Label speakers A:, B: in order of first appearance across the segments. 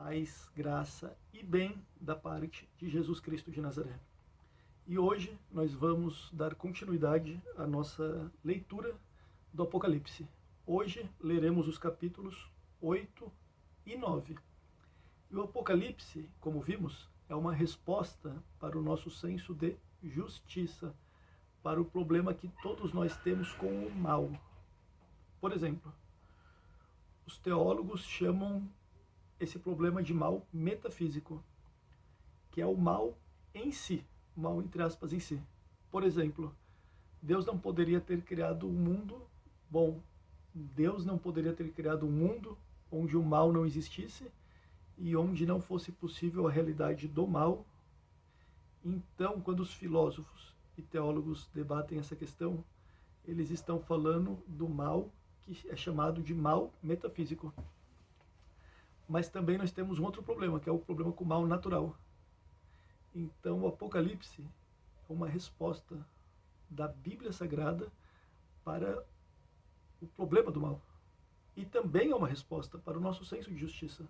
A: paz, graça e bem da parte de Jesus Cristo de Nazaré. E hoje nós vamos dar continuidade à nossa leitura do Apocalipse. Hoje leremos os capítulos 8 e 9. E o Apocalipse, como vimos, é uma resposta para o nosso senso de justiça, para o problema que todos nós temos com o mal. Por exemplo, os teólogos chamam esse problema de mal metafísico, que é o mal em si, o mal entre aspas em si. Por exemplo, Deus não poderia ter criado um mundo bom. Deus não poderia ter criado um mundo onde o mal não existisse e onde não fosse possível a realidade do mal. Então, quando os filósofos e teólogos debatem essa questão, eles estão falando do mal que é chamado de mal metafísico. Mas também nós temos um outro problema, que é o problema com o mal natural. Então, o Apocalipse é uma resposta da Bíblia Sagrada para o problema do mal. E também é uma resposta para o nosso senso de justiça.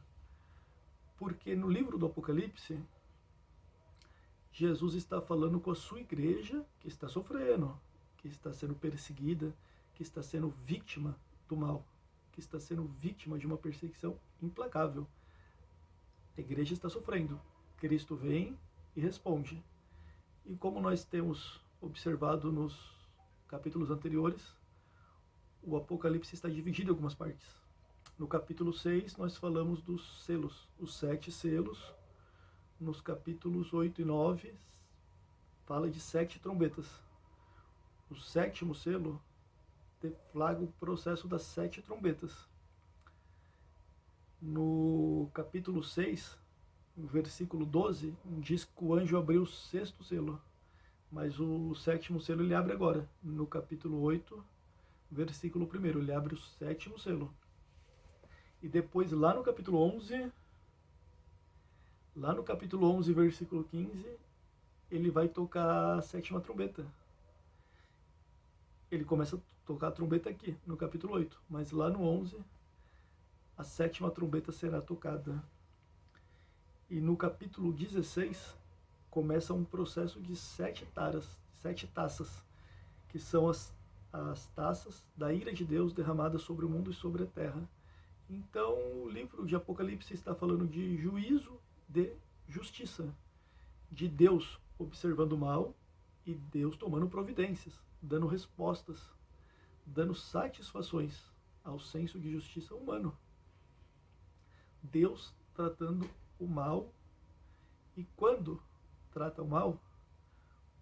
A: Porque no livro do Apocalipse, Jesus está falando com a sua igreja que está sofrendo, que está sendo perseguida, que está sendo vítima do mal, que está sendo vítima de uma perseguição implacável. A igreja está sofrendo. Cristo vem e responde. E como nós temos observado nos capítulos anteriores, o Apocalipse está dividido em algumas partes. No capítulo 6, nós falamos dos selos, os 7 selos. Nos capítulos 8 e 9, fala de 7 trombetas. O 7º selo deflagra o processo das 7 trombetas. No capítulo 6, no versículo 12, diz que o anjo abriu o 6º selo, mas o 7º selo ele abre agora. No capítulo 8, versículo 1, ele abre o 7º selo. E depois lá no capítulo 11, versículo 15, ele vai tocar a 7ª trombeta. Ele começa a tocar a trombeta aqui, no capítulo 8, mas lá no 11, a 7ª trombeta será tocada. E no capítulo 16, começa um processo de 7 taças, que são as taças da ira de Deus derramadas sobre o mundo e sobre a terra. Então, o livro de Apocalipse está falando de juízo, de justiça, de Deus observando o mal e Deus tomando providências, dando respostas, dando satisfações ao senso de justiça humano. Deus tratando o mal, e quando trata o mal,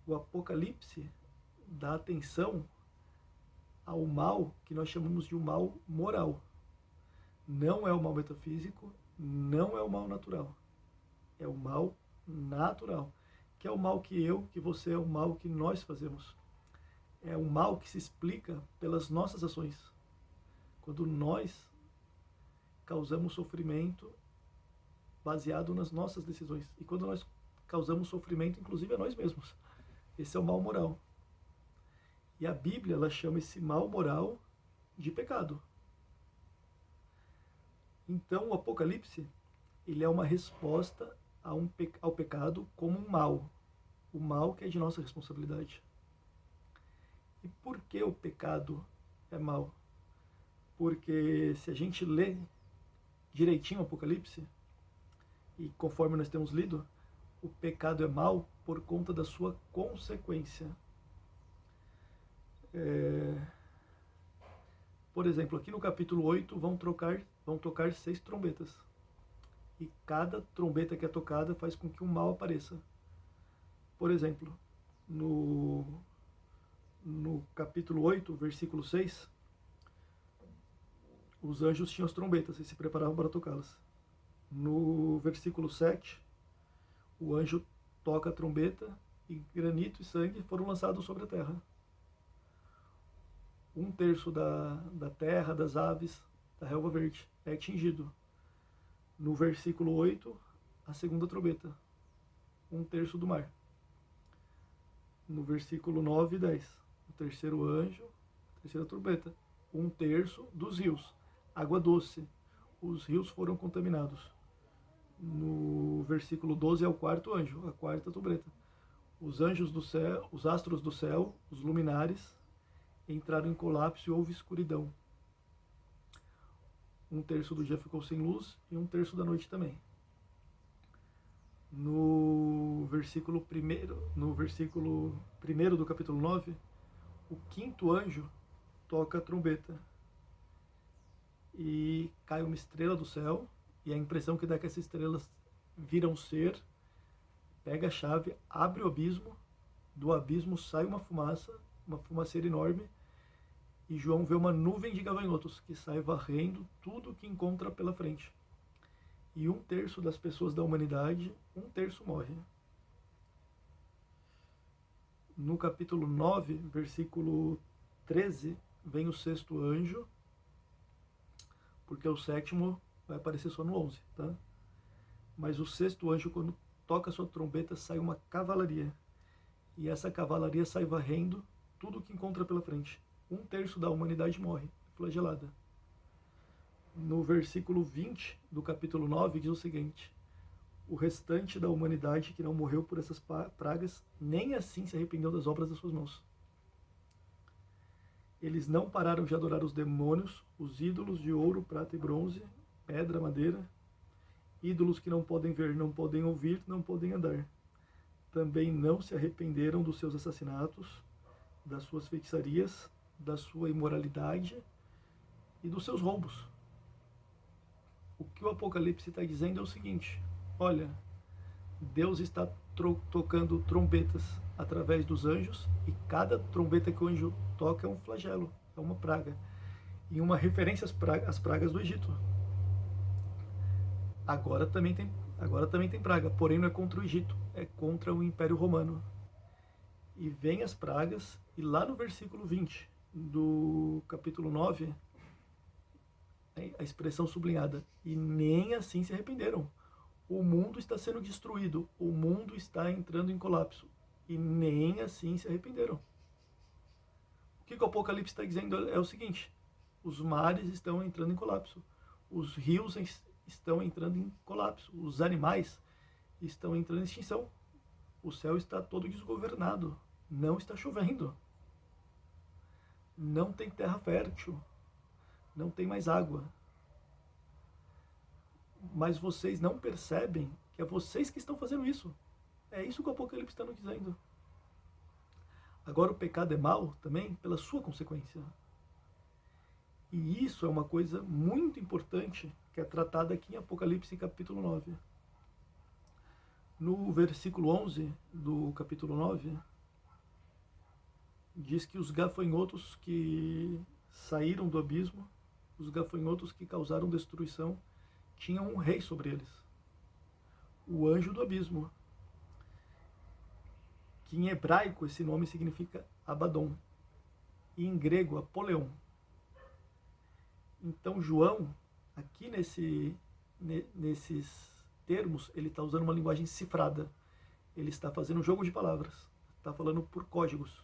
A: o Apocalipse dá atenção ao mal que nós chamamos de um mal moral. Não é o mal metafísico, não é o mal natural. É o mal natural, que é o mal que eu, que você, é o mal que nós fazemos. É o mal que se explica pelas nossas ações. Quando nós causamos sofrimento baseado nas nossas decisões. E quando nós causamos sofrimento, inclusive a nós mesmos. Esse é o mal moral. E a Bíblia, ela chama esse mal moral de pecado. Então, o Apocalipse, ele é uma resposta ao pecado como um mal. O mal que é de nossa responsabilidade. E por que o pecado é mal? Porque se a gente lê direitinho o Apocalipse, e conforme nós temos lido, o pecado é mal por conta da sua consequência. Por exemplo, aqui no capítulo 8 vão tocar 6 trombetas. E cada trombeta que é tocada faz com que um mal apareça. Por exemplo, no capítulo 8, versículo 6, os anjos tinham as trombetas e se preparavam para tocá-las. No versículo 7, o anjo toca a trombeta e granito e sangue foram lançados sobre a terra. 1/3 da terra, das aves, da relva verde é atingido. No versículo 8, a 2ª trombeta, 1/3 do mar. No versículo 9 e 10, o 3º anjo, a 3ª trombeta, 1/3 dos rios, água doce. Os rios foram contaminados. no versículo 12 é o quarto anjo, a quarta trombeta. Os anjos do céu, os astros do céu, os luminares, entraram em colapso e houve escuridão. 1/3 do dia ficou sem luz e 1/3 da noite também. No versículo 1 do capítulo 9, o quinto anjo toca a trombeta e cai uma estrela do céu, e a impressão que dá é que essas estrelas viram ser, pega a chave, abre o abismo, do abismo sai uma fumaceira enorme, e João vê uma nuvem de gafanhotos que sai varrendo tudo que encontra pela frente. E 1/3 das pessoas da humanidade, 1/3 morre. No capítulo 9, versículo 13, vem o sexto anjo, porque o sétimo vai aparecer só no 11, tá? Mas o sexto anjo, quando toca a sua trombeta, sai uma cavalaria. E essa cavalaria sai varrendo tudo que encontra pela frente. 1/3 da humanidade morre, flagelada. No versículo 20 do capítulo 9 diz o seguinte: o restante da humanidade que não morreu por essas pragas, nem assim se arrependeu das obras das suas mãos. Eles não pararam de adorar os demônios, os ídolos de ouro, prata e bronze, pedra, madeira, ídolos que não podem ver, não podem ouvir, não podem andar. Também não se arrependeram dos seus assassinatos, das suas feitiçarias, da sua imoralidade e dos seus roubos. O que o Apocalipse está dizendo é o seguinte: olha, Deus está tocando trombetas através dos anjos, e cada trombeta que o anjo toca é um flagelo, é uma praga, e uma referência às pragas do Egito. Agora também tem praga, porém não é contra o Egito, é contra o Império Romano. E vem as pragas, e lá no versículo 20 do capítulo 9, a expressão sublinhada: e nem assim se arrependeram. O mundo está sendo destruído, o mundo está entrando em colapso, e nem assim se arrependeram. O que o Apocalipse está dizendo é o seguinte: os mares estão entrando em colapso, os rios estão entrando em colapso, os animais estão entrando em extinção, o céu está todo desgovernado, não está chovendo, não tem terra fértil, não tem mais água. Mas vocês não percebem que é vocês que estão fazendo isso. É isso que o Apocalipse está nos dizendo. Agora, o pecado é mal também pela sua consequência. E isso é uma coisa muito importante que é tratada aqui em Apocalipse capítulo 9. No versículo 11 do capítulo 9, diz que os gafanhotos que saíram do abismo, os gafanhotos que causaram destruição, tinham um rei sobre eles, o anjo do abismo, que em hebraico esse nome significa Abaddon, e em grego Apoleon. Então João, aqui nesses termos, ele está usando uma linguagem cifrada, ele está fazendo um jogo de palavras, está falando por códigos.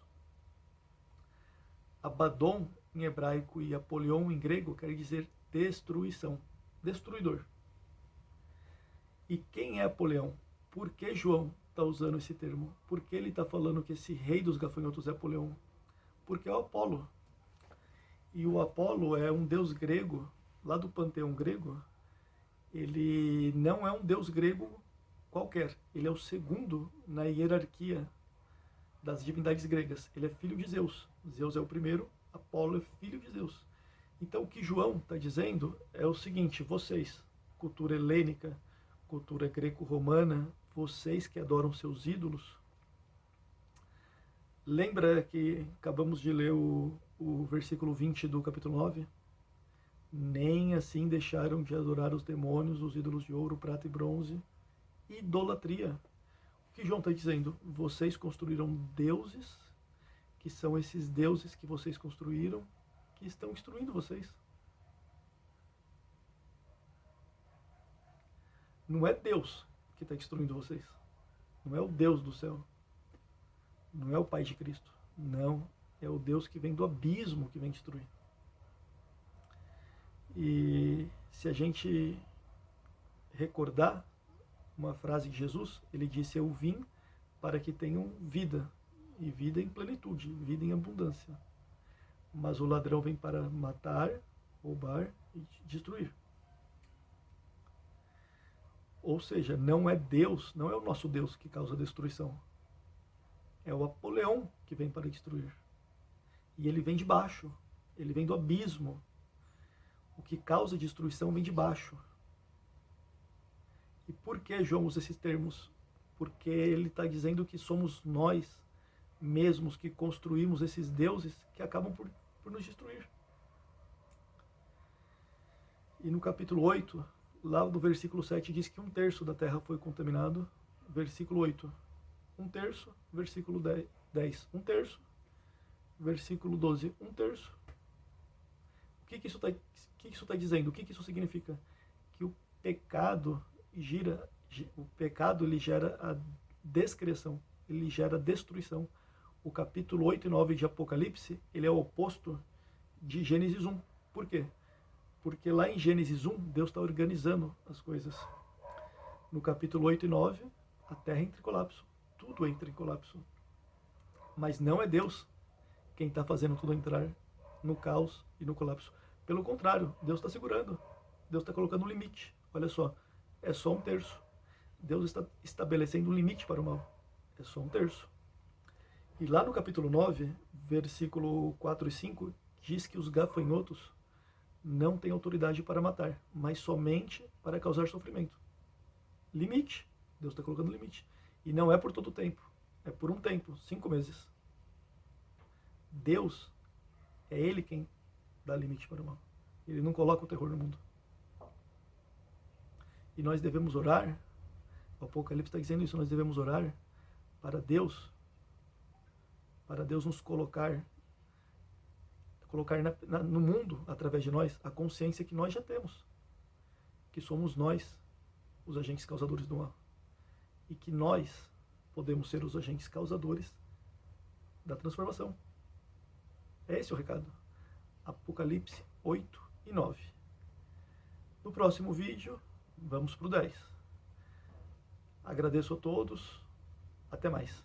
A: Abaddon em hebraico e Apoleon em grego quer dizer destruição, destruidor. E quem é Apoleão? Por que João está usando esse termo? Por que ele está falando que esse rei dos gafanhotos é Apoleão? Porque é o Apolo. E o Apolo é um deus grego, lá do panteão grego. Ele não é um deus grego qualquer. Ele é o segundo na hierarquia das divindades gregas. Ele é filho de Zeus. Zeus é o primeiro, Apolo é filho de Zeus. Então o que João está dizendo é o seguinte: vocês, cultura helênica, cultura greco-romana, vocês que adoram seus ídolos, lembra que acabamos de ler o versículo 20 do capítulo 9? Nem assim deixaram de adorar os demônios, os ídolos de ouro, prata e bronze. Idolatria. O que João está dizendo? Vocês construíram deuses, que são esses deuses que vocês construíram, que estão destruindo vocês. Não é Deus que está destruindo vocês. Não é o Deus do céu. Não é o Pai de Cristo. Não. É o Deus que vem do abismo que vem destruir. E se a gente recordar uma frase de Jesus, ele disse: eu vim para que tenham vida, e vida em plenitude, vida em abundância. Mas o ladrão vem para matar, roubar e destruir. Ou seja, não é Deus, não é o nosso Deus que causa destruição. É o Apoleão que vem para destruir. E ele vem de baixo, ele vem do abismo. O que causa destruição vem de baixo. E por que João usa esses termos? Porque ele está dizendo que somos nós mesmos que construímos esses deuses que acabam por nos destruir. E no capítulo 8, lá do versículo 7, diz que 1/3 da terra foi contaminado. Versículo 8, 1/3. Versículo 10, 1/3. Versículo 12, 1/3. O que isso está dizendo? O que isso significa? Que o pecado ele gera a descriação, ele gera a destruição. O capítulo 8 e 9 de Apocalipse, ele é o oposto de Gênesis 1. Por quê? Porque lá em Gênesis 1, Deus está organizando as coisas. No capítulo 8 e 9, a terra entra em colapso. Tudo entra em colapso. Mas não é Deus quem está fazendo tudo entrar no caos e no colapso. Pelo contrário, Deus está segurando. Deus está colocando um limite. Olha só, é só 1/3. Deus está estabelecendo um limite para o mal. É só 1/3. E lá no capítulo 9, versículo 4 e 5, diz que os gafanhotos não têm autoridade para matar, mas somente para causar sofrimento. Limite. Deus está colocando limite. E não é por todo o tempo. É por um tempo, 5 meses. Deus, é Ele quem dá limite para o mal. Ele não coloca o terror no mundo. E nós devemos orar, o Apocalipse está dizendo isso, nós devemos orar para Deus nos colocar no mundo, através de nós, a consciência que nós já temos, que somos nós os agentes causadores do mal, e que nós podemos ser os agentes causadores da transformação. É esse o recado. Apocalipse 8 e 9. No próximo vídeo, vamos para o 10. Agradeço a todos. Até mais.